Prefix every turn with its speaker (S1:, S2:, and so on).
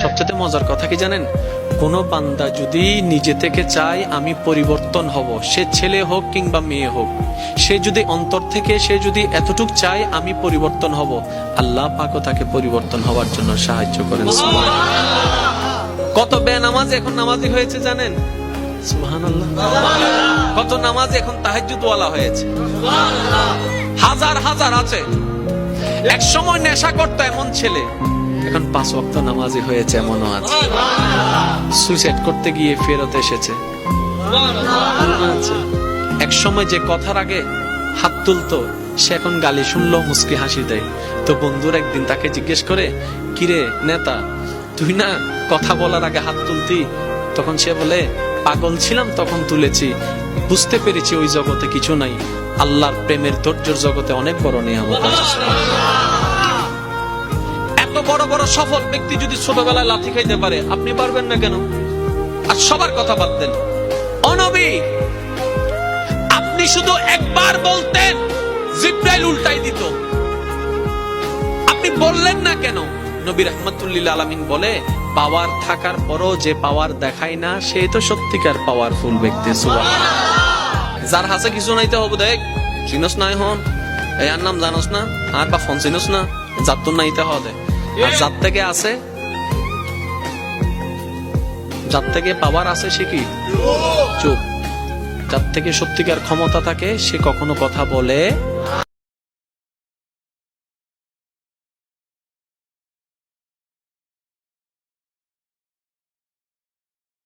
S1: সবচেয়ে মজার কথা কি জানেন, কোন বান্দা যদি নিজে থেকে চায় আমি পরিবর্তন হব, সে ছেলে হোক কিংবা মেয়ে হোক, সে যদি অন্তর থেকে সে যদি এতটুক চায় আমি পরিবর্তন হব, আল্লাহ পাকও তাকে পরিবর্তন হওয়ার জন্য সাহায্য করেন। কত বেনামাজ এখন নামাজি হয়েছে জানেন? সুবহানাল্লাহ। কত নামাজ এখন তাহাজ্জুদ ওয়ালা হয়েছে, হাজার হাজার আছে। এক সময় নেশা করতো এমন ছেলে এখন 5 ওয়াক্ত নামাজি হয়েছে, এমনও আছে। সুইসাইড করতে গিয়ে ফেরত এসেছে। এক সময় যে কথার আগে হাত তুলতো সে এখন গালি শুনলো মুস্কি হাসি দেয়। তো বন্ধুর একদিন তাকে জিজ্ঞেস করে, কিরে নেতা, তুই না কথা বলার আগে হাত তুলতি? তখন সে বলে, পাগল ছিলাম তখন তুলেছি, বুঝতে পেরেছি ওই জগতে কিছু নাই, আল্লাহর প্রেমের ধৈর্যের জগতে অনেক বড় নিয়ামত আছে। এত বড় বড় সফল ব্যক্তি যদি ছোটবেলায় লাথি খাইতে পারে, আপনি পারবেন না কেন? আর সবার কথা বাদ দেন, ও নবী, আপনি শুধু একবার বলতেন জিবরাইল উল্টাই দিত, আপনি বললেন না কেন? নবী রাহমাতুল লিল আলামিন বলে, পাওয়ার থাকার পরও যে পাওয়ার দেখায় না সে তো সত্যিকার পাওয়ারফুল ব্যক্তি। সুবহানাল্লাহ। যার হাতে কিছু নাইতে হবে, দেখ চিনস না, এখন এই আর নাম জানোস না, আর বা ফোন চিনস না, যার তো নাইতে হবে। আর যার থেকে আছে, যার থেকে পাওয়ার আছে সে কি চুপ। যার থেকে সত্যিকার ক্ষমতা থাকে সে কখনো কথা বলে